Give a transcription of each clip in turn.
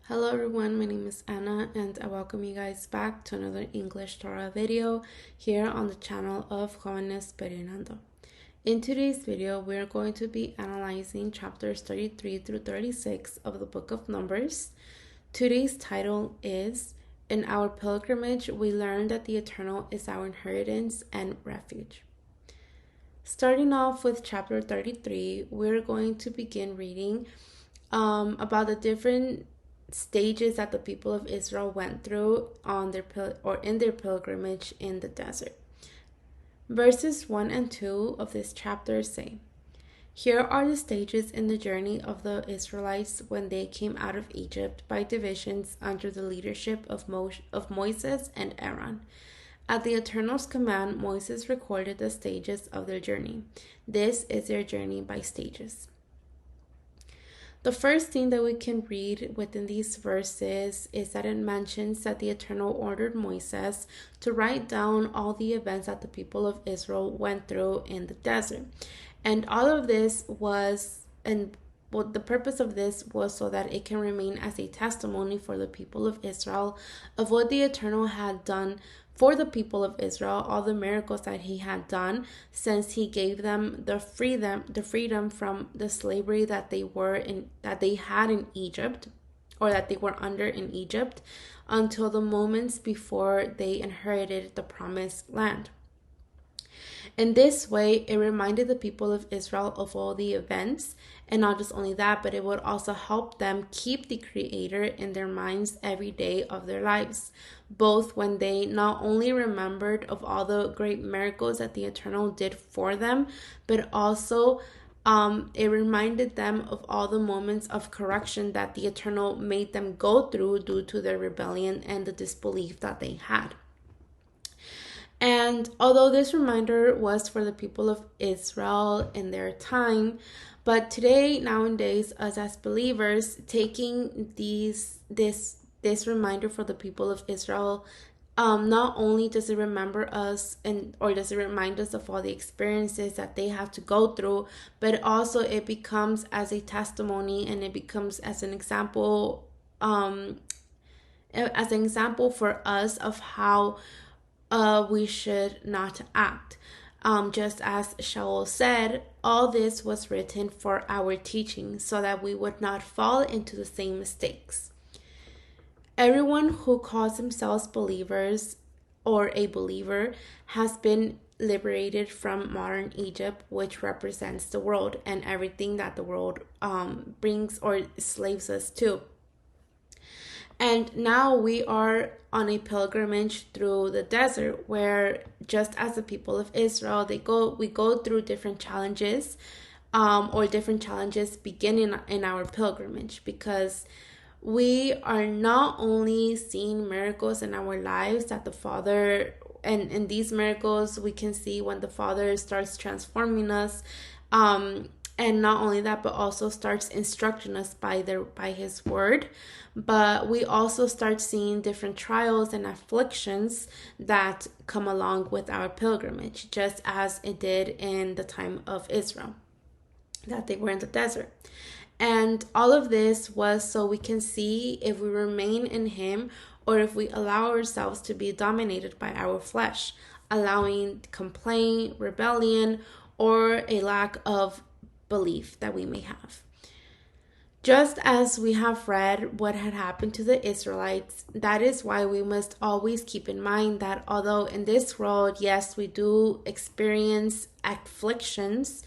Hello everyone, my name is Anna and I welcome you guys back to another English Torah video here on the channel of Jóvenes Peregrinando. In today's video, we're going to be analyzing chapters 33 through 36 of the book of Numbers. Today's title is, In Our Pilgrimage, We Learn that the Eternal is Our Inheritance and Refuge. Starting off with chapter 33, we're going to begin reading about the different stages that the people of Israel went through on in their pilgrimage in the desert. Verses 1 and 2 of this chapter say, Here are the stages in the journey of the Israelites when they came out of Egypt by divisions under the leadership of Moses and Aaron. At the Eternal's command, Moses recorded the stages of their journey. This is their journey by stages. The first thing that we can read within these verses is that it mentions that the Eternal ordered Moses to write down all the events that the people of Israel went through in the desert. And all of this was, and what the purpose of this was so that it can remain as a testimony for the people of Israel of what the Eternal had done for the people of Israel, all the miracles that he had done since he gave them the freedom from the slavery that they had in Egypt, or that they were under in Egypt, until the moments before they inherited the promised land. In this way, it reminded the people of Israel of all the events, and not just only that, but it would also help them keep the Creator in their minds every day of their lives, both when they not only remembered of all the great miracles that the Eternal did for them, but also it reminded them of all the moments of correction that the Eternal made them go through due to their rebellion and the disbelief that they had. And although this reminder was for the people of Israel in their time, but today, nowadays, us as believers, taking this reminder for the people of Israel, not only does it remember us or does it remind us of all the experiences that they have to go through, but also it becomes as a testimony, and it becomes as an example, for us of how we should not act. Just as Shaul said, all this was written for our teaching so that we would not fall into the same mistakes. Everyone who calls themselves believers or a believer has been liberated from modern Egypt, which represents the world and everything that the world brings or slaves us to. And now we are on a pilgrimage through the desert, where just as the people of Israel, we go through different challenges, or different challenges beginning in our pilgrimage, because we are not only seeing miracles in our lives that the Father, and in these miracles we can see when the Father starts transforming us, and not only that, but also starts instructing us by his word. But we also start seeing different trials and afflictions that come along with our pilgrimage, just as it did in the time of Israel, that they were in the desert. And all of this was so we can see if we remain in him, or if we allow ourselves to be dominated by our flesh, allowing complaint, rebellion, or a lack of belief that we may have. Just as we have read what had happened to the Israelites, that is why we must always keep in mind that although in this world, yes, we do experience afflictions,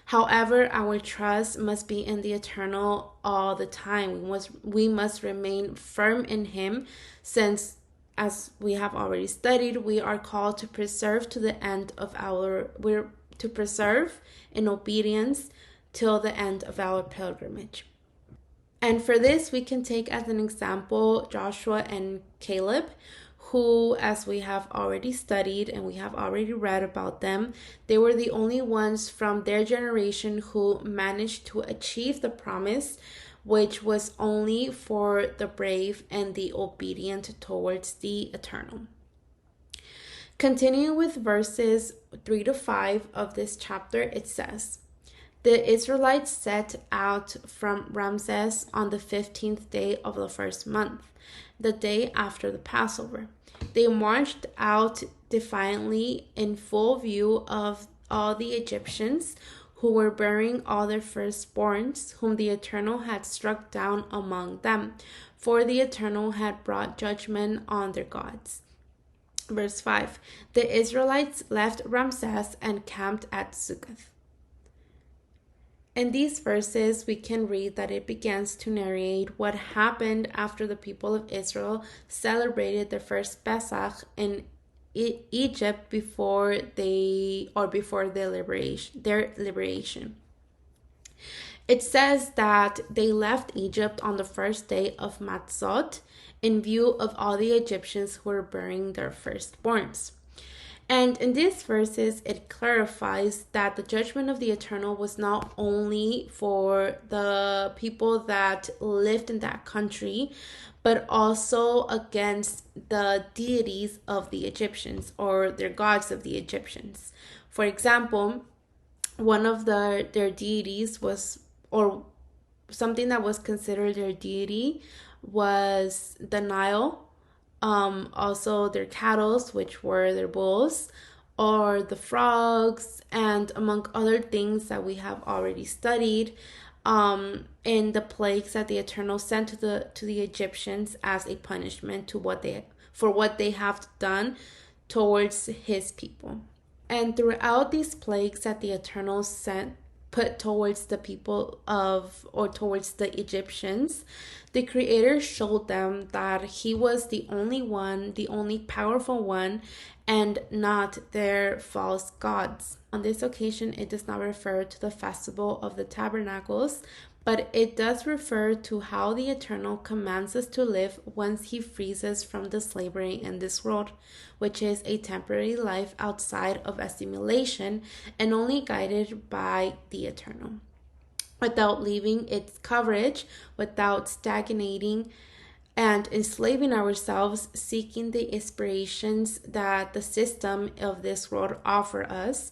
however, our trust must be in the Eternal all the time. We must remain firm in him, since, as we have already studied, we are called to persevere to the end of to persevere in obedience till the end of our pilgrimage. And for this, we can take as an example Joshua and Caleb, who, as we have already studied and we have already read about them, they were the only ones from their generation who managed to achieve the promise, which was only for the brave and the obedient towards the Eternal. Continuing with verses 3 to 5 of this chapter, it says, The Israelites set out from Ramses on the 15th day of the first month, the day after the Passover. They marched out defiantly in full view of all the Egyptians who were burying all their firstborns, whom the Eternal had struck down among them, for the Eternal had brought judgment on their gods. Verse 5. The Israelites left Ramses and camped at Succoth. In these verses, we can read that it begins to narrate what happened after the people of Israel celebrated their first Pesach in Egypt before their liberation. It says that they left Egypt on the first day of Matzot in view of all the Egyptians who were burying their firstborns. And in these verses, it clarifies that the judgment of the Eternal was not only for the people that lived in that country, but also against the deities of the Egyptians, or their gods of the Egyptians. For example, one of their deities was, or something that was considered their deity, was the Nile. Also their cattle, which were their bulls, or the frogs, and among other things that we have already studied, in the plagues that the Eternal sent to the Egyptians as a punishment for what they have done towards his people. And throughout these plagues that the Eternal put towards the people towards the Egyptians, the Creator showed them that He was the only one, the only powerful one, and not their false gods. On this occasion, it does not refer to the festival of the tabernacles, but it does refer to how the Eternal commands us to live once He frees us from the slavery in this world, which is a temporary life outside of assimilation and only guided by the Eternal, without leaving its coverage, without stagnating and enslaving ourselves, seeking the inspirations that the system of this world offer us,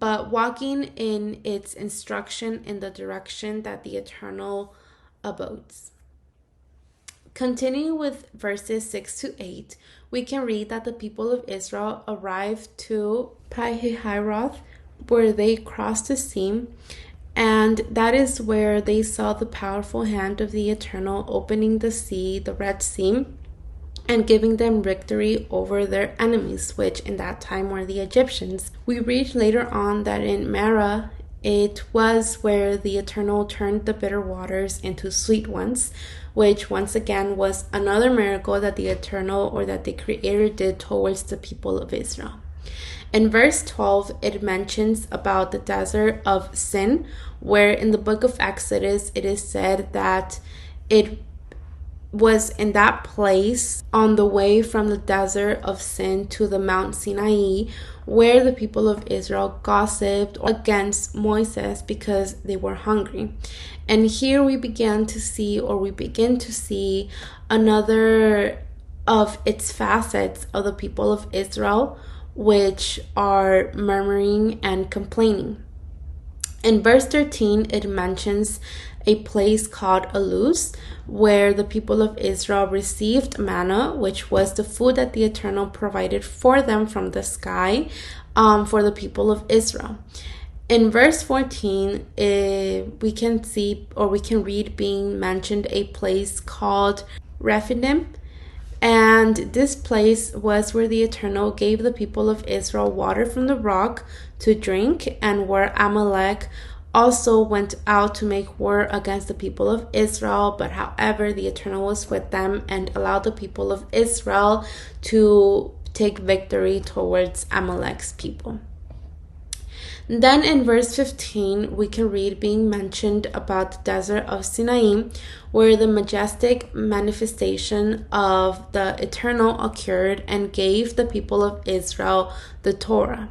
but walking in its instruction in the direction that the Eternal abodes. Continuing with verses 6 to 8, we can read that the people of Israel arrived to Pi-hahiroth, where they crossed the sea, and that is where they saw the powerful hand of the Eternal opening the sea, the Red Sea, and giving them victory over their enemies, which in that time were the Egyptians. We read later on that in Marah, it was where the Eternal turned the bitter waters into sweet ones, which once again was another miracle that the Eternal, or that the Creator, did towards the people of Israel. In verse 12, it mentions about the desert of Sin, where in the book of Exodus, it is said that it was in that place on the way from the desert of Sin to the Mount Sinai, where the people of Israel gossiped against Moses because they were hungry. And here we begin to see another of its facets of the people of Israel, which are murmuring and complaining. In verse 13, it mentions a place called Alus, where the people of Israel received manna, which was the food that the Eternal provided for them from the sky, for the people of Israel. In verse 14, we can read being mentioned a place called Rephidim, and this place was where the Eternal gave the people of Israel water from the rock to drink, and where Amalek also went out to make war against the people of Israel. But however, the Eternal was with them and allowed the people of Israel to take victory towards Amalek's people. Then in verse 15, we can read being mentioned about the desert of Sinai, where the majestic manifestation of the Eternal occurred and gave the people of Israel the Torah.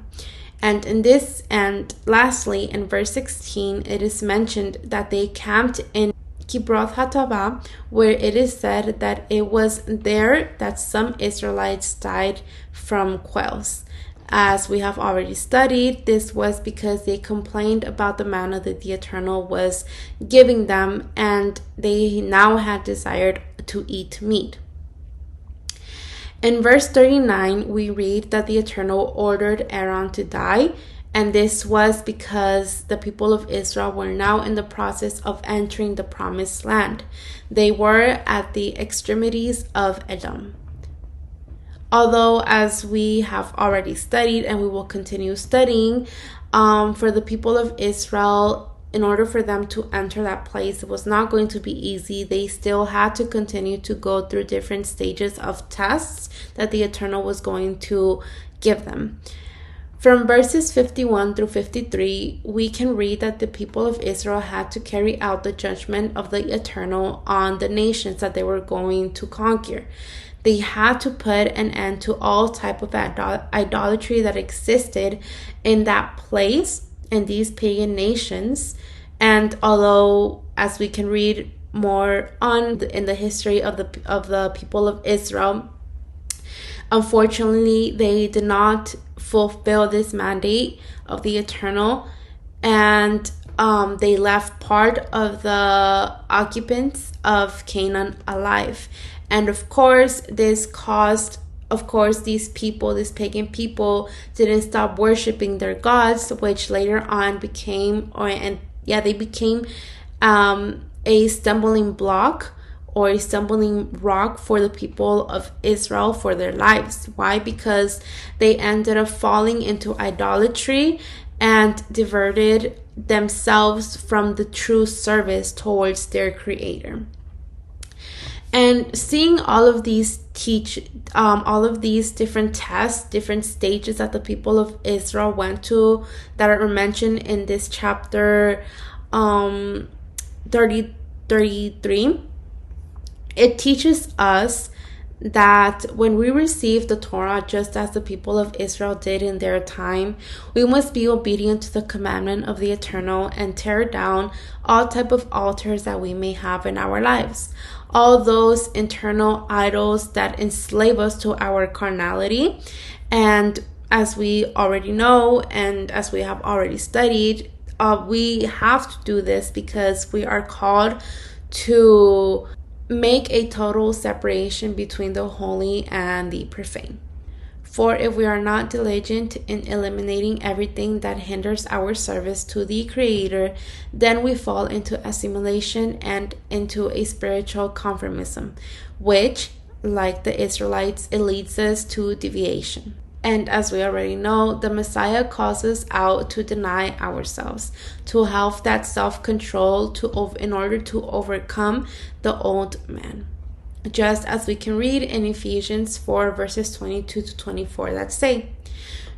And lastly, in verse 16, it is mentioned that they camped in Kibroth Hatava, where it is said that it was there that some Israelites died from quails. As we have already studied, this was because they complained about the manna that the Eternal was giving them, and they now had desired to eat meat. In verse 39, we read that the Eternal ordered Aaron to die, and this was because the people of Israel were now in the process of entering the promised land. They were at the extremities of Edom. Although, as we have already studied and we will continue studying, for the people of Israel, in order for them to enter that place, it was not going to be easy. They still had to continue to go through different stages of tests that the Eternal was going to give them. From verses 51 through 53, we can read that the people of Israel had to carry out the judgment of the Eternal on the nations that they were going to conquer. They had to put an end to all type of idolatry that existed in that place, in these pagan nations. And although, as we can read more on in the history of the people of Israel, unfortunately, they did not fulfill this mandate of the Eternal, and they left part of the occupants of Canaan alive. And of course, this caused, these pagan people didn't stop worshiping their gods, which later on became a stumbling block or a stumbling rock for the people of Israel for their lives. Why? Because they ended up falling into idolatry and diverted themselves from the true service towards their Creator. And seeing all of these different tests, different stages that the people of Israel went to that are mentioned in this chapter 33, it teaches us that when we receive the Torah, just as the people of Israel did in their time, we must be obedient to the commandment of the Eternal and tear down all type of altars that we may have in our lives. All those internal idols that enslave us to our carnality. And as we already know, and as we have already studied, we have to do this because we are called to make a total separation between the holy and the profane. For if we are not diligent in eliminating everything that hinders our service to the Creator, then we fall into assimilation and into a spiritual conformism, which, like the Israelites, it leads us to deviation. And as we already know, the Messiah calls us out to deny ourselves, to have that self-control in order to overcome the old man. Just as we can read in Ephesians 4 verses 22 to 24 that say,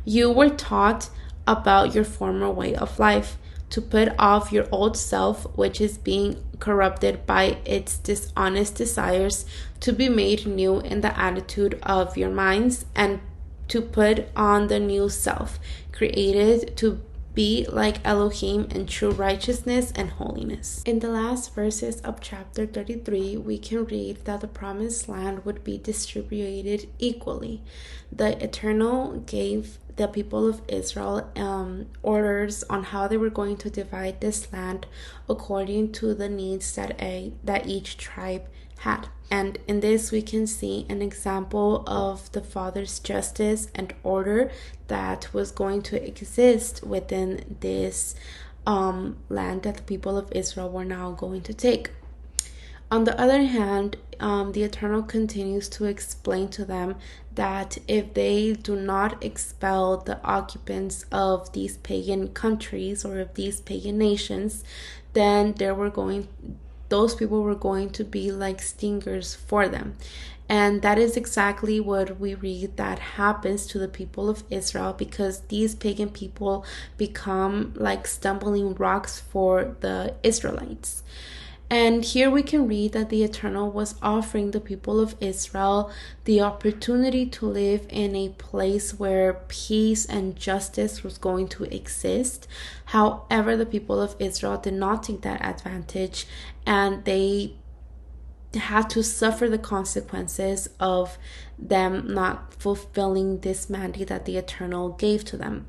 "You were taught about your former way of life, to put off your old self, which is being corrupted by its dishonest desires, to be made new in the attitude of your minds, and to put on the new self, created to be like Elohim in true righteousness and holiness." In the last verses of chapter 33, we can read that the promised land would be distributed equally. The Eternal gave the people of Israel orders on how they were going to divide this land according to the needs that each tribe had. And in this, we can see an example of the Father's justice and order that was going to exist within this land that the people of Israel were now going to take. On the other hand, the Eternal continues to explain to them that if they do not expel the occupants of these pagan countries or of these pagan nations, then those people were going to be like stingers for them. And that is exactly what we read that happens to the people of Israel, because these pagan people become like stumbling rocks for the Israelites. And here we can read that the Eternal was offering the people of Israel the opportunity to live in a place where peace and justice was going to exist. However, the people of Israel did not take that advantage, and they had to suffer the consequences of them not fulfilling this mandate that the Eternal gave to them.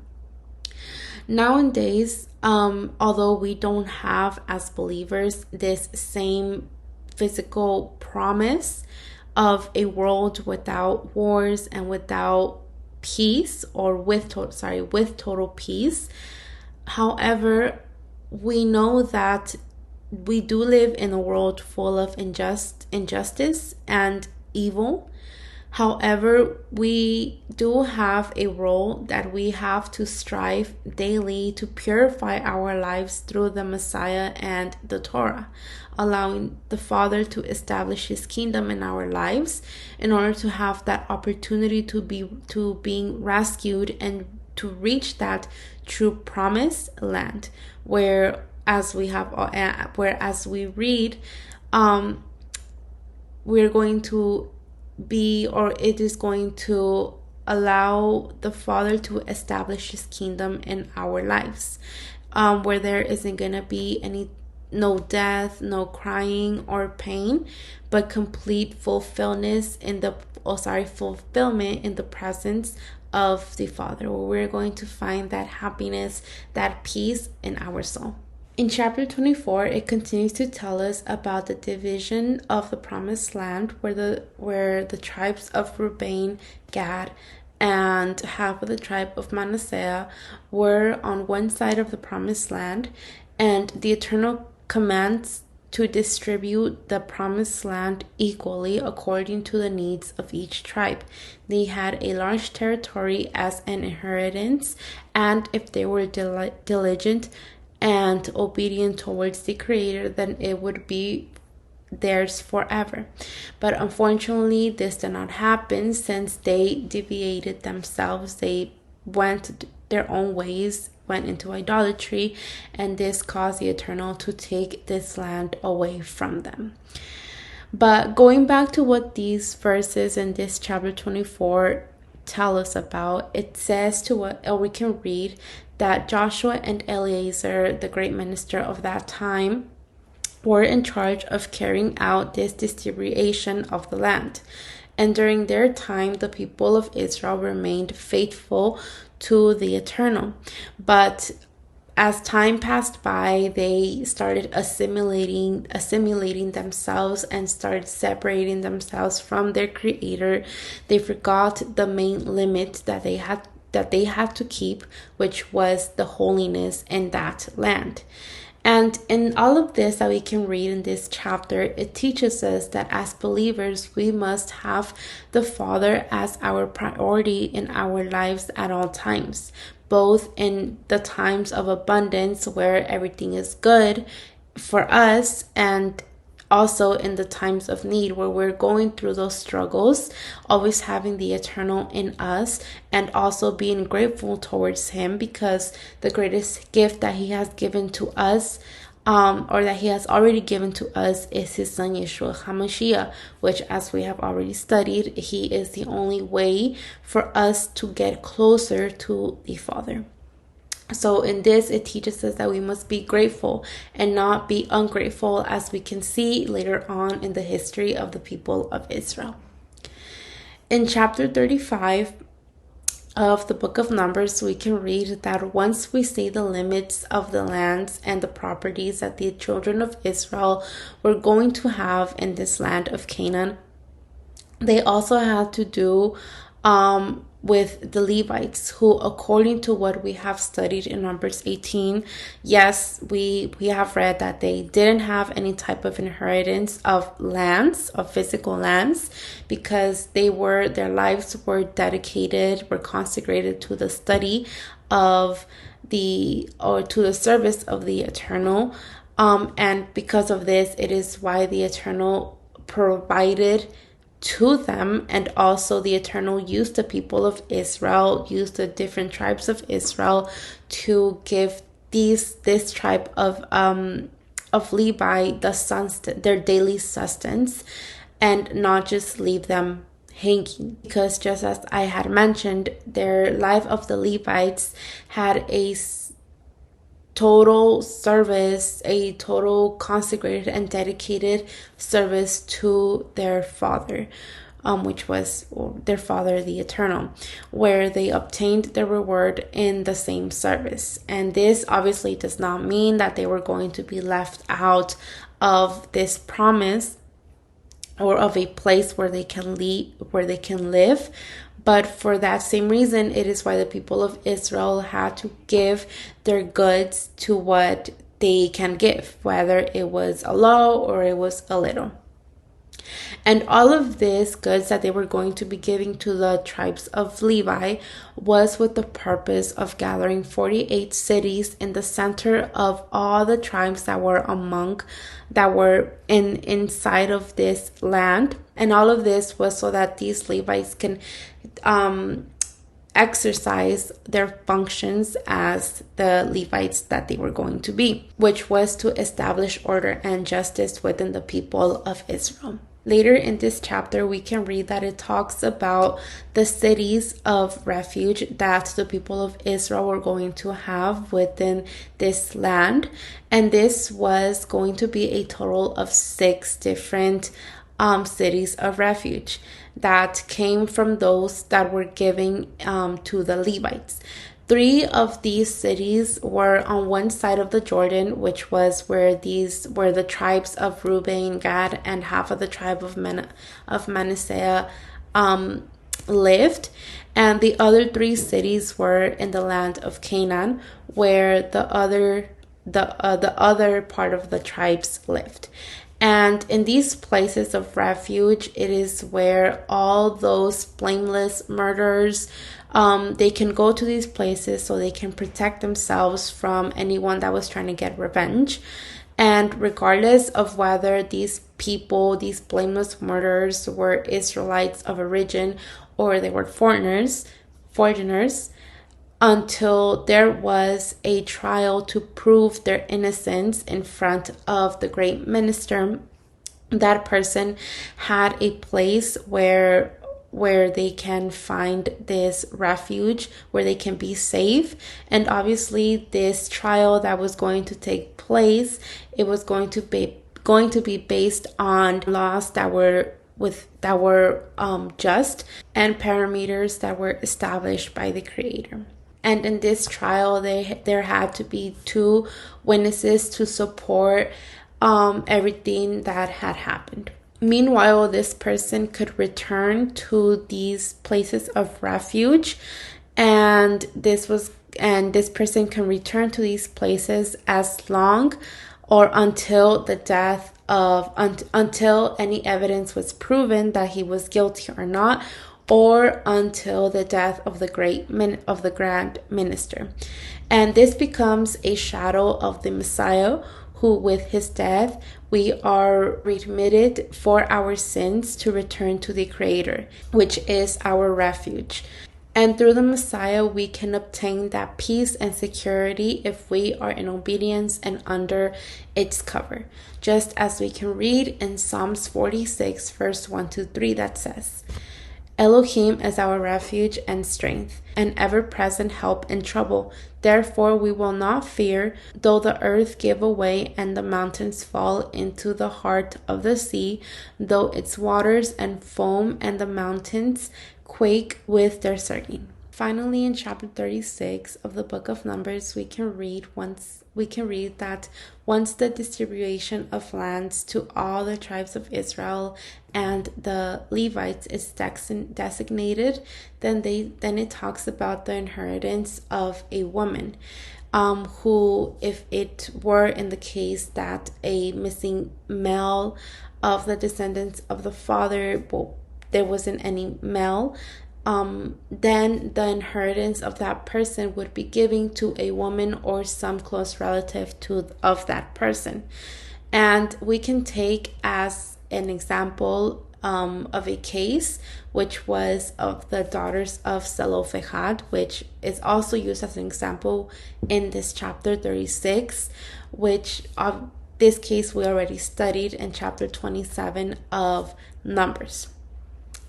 Nowadays, although we don't have as believers this same physical promise of a world without wars and without peace, or with total peace. However, we know that we do live in a world full of injustice and evil. However, we do have a role that we have to strive daily to purify our lives through the Messiah and the Torah, allowing the Father to establish His kingdom in our lives in order to have that opportunity to being rescued and to reach that true promised land, where as we read, we're going to be, or it is going to allow the Father to establish His kingdom in our lives, where there isn't going to be no death, no crying or pain, but complete fulfillment in the presence of the Father, where we're going to find that happiness, that peace in our soul. In chapter 24, it continues to tell us about the division of the promised land, where the tribes of Reuben, Gad, and half of the tribe of Manasseh were on one side of the promised land, and the Eternal commands to distribute the promised land equally according to the needs of each tribe. They had a large territory as an inheritance, and if they were diligent and obedient towards the Creator, then it would be theirs forever. But unfortunately, this did not happen, since they deviated themselves. They went their own ways, went into idolatry, and this caused the Eternal to take this land away from them. But going back to what these verses in this chapter 24 tell us about, it says we can read that Joshua and Eleazar, the great minister of that time, were in charge of carrying out this distribution of the land. And during their time, the people of Israel remained faithful to the Eternal. But as time passed by, they started assimilating themselves and started separating themselves from their Creator. They forgot the main limit that they had to keep, which was the holiness in that land. And in all of this that we can read in this chapter, it teaches us that as believers, we must have the Father as our priority in our lives at all times, both in the times of abundance where everything is good for us, and also in the times of need where we're going through those struggles, always having the Eternal in us, and also being grateful towards Him, because the greatest gift that He has given to us, or that He has already given to us, is His Son Yeshua HaMashiach, which, as we have already studied, He is the only way for us to get closer to the Father. So in this, it teaches us that we must be grateful and not be ungrateful, as we can see later on in the history of the people of Israel. In chapter 35 of the book of Numbers, we can read that once we see the limits of the lands and the properties that the children of Israel were going to have in this land of Canaan, they also had to do with the Levites, who, according to what we have studied in Numbers 18, yes, we have read that they didn't have any type of inheritance of lands, of physical lands, because their lives were consecrated to the study of to the service of the Eternal. And because of this, it is why the Eternal provided to them, and also the Eternal used the people of Israel, used the different tribes of Israel to give this tribe of Levi their daily sustenance, and not just leave them hanging. Because just as I had mentioned, their life of the Levites had a total service, a total consecrated and dedicated service to their Father, which was their Father, the Eternal, where they obtained their reward in the same service. And this obviously does not mean that they were going to be left out of this promise or of a place where they can live. But for that same reason, it is why the people of Israel had to give their goods to what they can give, whether it was a lot or it was a little. And all of this goods that they were going to be giving to the tribes of Levi was with the purpose of gathering 48 cities in the center of all the tribes that were inside of this land. And all of this was so that these Levites can exercise their functions as the Levites that they were going to be, which was to establish order and justice within the people of Israel. Later in this chapter, we can read that it talks about the cities of refuge that the people of Israel were going to have within this land. And this was going to be a total of 6 different cities of refuge that came from those that were giving to the Levites. 3 of these cities were on one side of the Jordan, which was where the tribes of Reuben, Gad, and half of the tribe of Manasseh lived. And the other 3 cities were in the land of Canaan, where the other part of the tribes lived. And in these places of refuge, it is where all those blameless murderers, they can go to these places so they can protect themselves from anyone that was trying to get revenge. And regardless of whether these people, these blameless murderers, were Israelites of origin or they were foreigners, until there was a trial to prove their innocence in front of the great minister, that person had a place where they can find this refuge, where they can be safe. And obviously this trial that was going to take place, it was going to be based on laws that were just, and parameters that were established by the Creator. And in this trial, there had to be 2 witnesses to support everything that had happened. Meanwhile, this person could return to these places of refuge, and this person can return to these places as long or until the death of until any evidence was proven that he was guilty or not, or until the death of the grand minister. And this becomes a shadow of the Messiah, who with his death we are remitted for our sins to return to the Creator, which is our refuge. And through the Messiah, we can obtain that peace and security if we are in obedience and under its cover. Just as we can read in Psalms 46, verse 1-3, that says, Elohim is our refuge and strength, an ever-present help in trouble. Therefore we will not fear, though the earth give way and the mountains fall into the heart of the sea, though its waters and foam and the mountains quake with their surging. Finally, in chapter 36 of the book of Numbers, we can read that once the distribution of lands to all the tribes of Israel and the Levites is designated, then it talks about the inheritance of a woman, who, if it were in the case that a missing male of the descendants of the father, there wasn't any male, then the inheritance of that person would be given to a woman or some close relative of that person. And we can take as an example of a case, which was of the daughters of Zelophehad, which is also used as an example in this chapter 36, which of this case we already studied in chapter 27 of Numbers.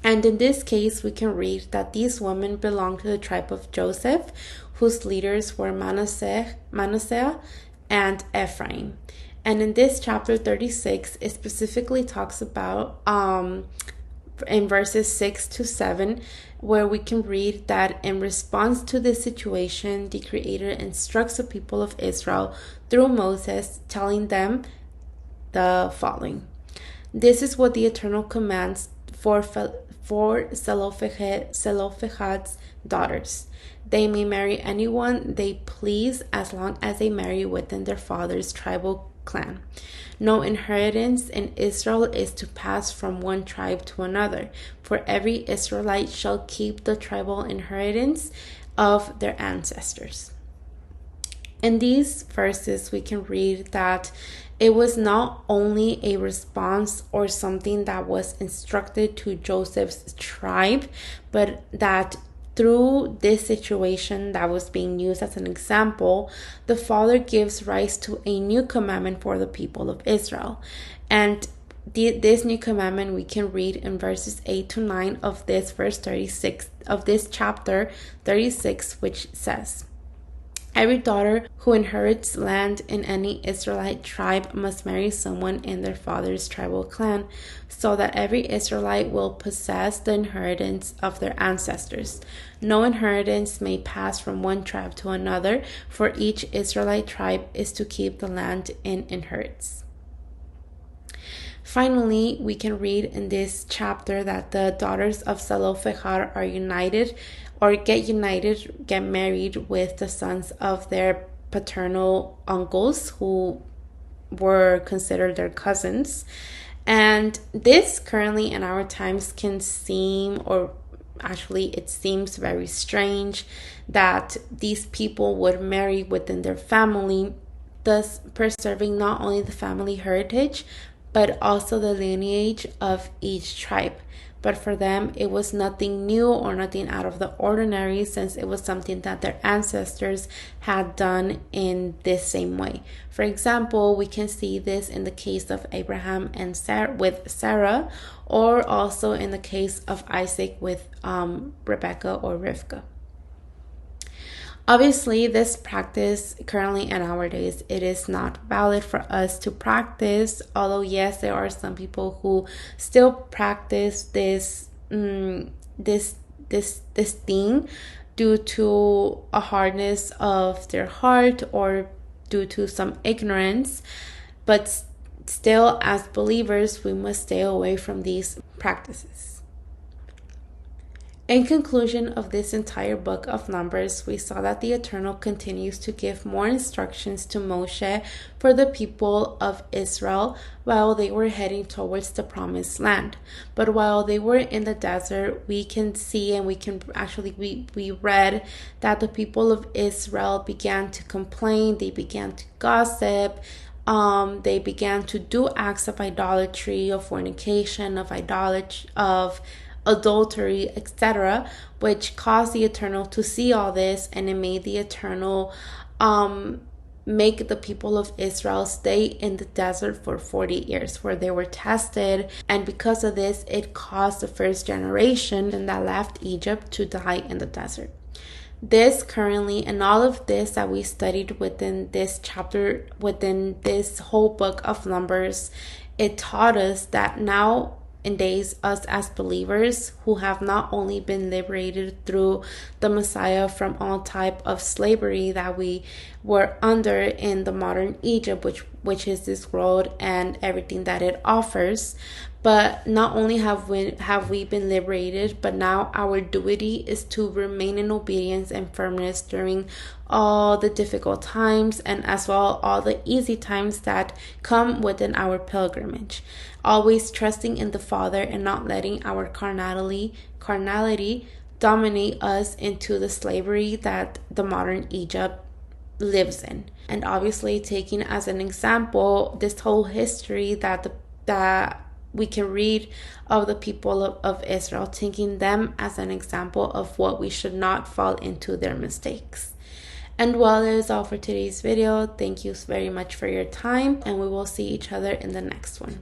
And in this case, we can read that these women belonged to the tribe of Joseph, whose leaders were Manasseh and Ephraim. And in this chapter 36, it specifically talks about in verses 6 to 7, where we can read that in response to this situation, the Creator instructs the people of Israel through Moses, telling them the following. This is what the Eternal commands for Zelophehad's daughters. They may marry anyone they please as long as they marry within their father's tribal clan. No inheritance in Israel is to pass from one tribe to another, for every Israelite shall keep the tribal inheritance of their ancestors. In these verses, we can read that it was not only a response or something that was instructed to Joseph's tribe, but that through this situation that was being used as an example, the Father gives rise to a new commandment for the people of Israel. And this new commandment we can read in verses 8 to 9 of this verse 36 of this chapter 36, which says, every daughter who inherits land in any Israelite tribe must marry someone in their father's tribal clan, so that every Israelite will possess the inheritance of their ancestors. No inheritance may pass from one tribe to another, for each Israelite tribe is to keep the land it inherits. Finally, we can read in this chapter that the daughters of Zelophehad are united or get married with the sons of their paternal uncles, who were considered their cousins. And this currently in our times can seem, or actually it seems very strange, that these people would marry within their family, thus preserving not only the family heritage, but also the lineage of each tribe. But for them, it was nothing new or nothing out of the ordinary, since it was something that their ancestors had done in this same way. For example, we can see this in the case of Abraham and Sarah, or also in the case of Isaac with Rebecca or Rivka. Obviously, this practice currently in our days, it is not valid for us to practice. Although yes, there are some people who still practice this thing due to a hardness of their heart or due to some ignorance. But still, as believers, we must stay away from these practices. In conclusion of this entire book of Numbers, we saw that the Eternal continues to give more instructions to Moshe for the people of Israel while they were heading towards the promised land. But while they were in the desert, we can see, and we read that the people of Israel began to complain, they began to gossip, they began to do acts of idolatry, of fornication, of adultery, etc., which caused the Eternal to see all this, and it made the Eternal make the people of Israel stay in the desert for 40 years where they were tested. And because of this, it caused the first generation that left Egypt to die in the desert. This currently, and all of this that we studied within this chapter, within this whole book of Numbers, it taught us that now in days, us as believers who have not only been liberated through the Messiah from all type of slavery that we were under in the modern Egypt, which is this world and everything that it offers, but not only have we been liberated, but now our duty is to remain in obedience and firmness during all the difficult times, and as well all the easy times that come within our pilgrimage. Always trusting in the Father and not letting our carnality dominate us into the slavery that the modern Egypt lives in. And obviously taking as an example this whole history that we can read of the people of Israel, taking them as an example of what we should not fall into their mistakes. And well, that is all for today's video. Thank you very much for your time, and we will see each other in the next one.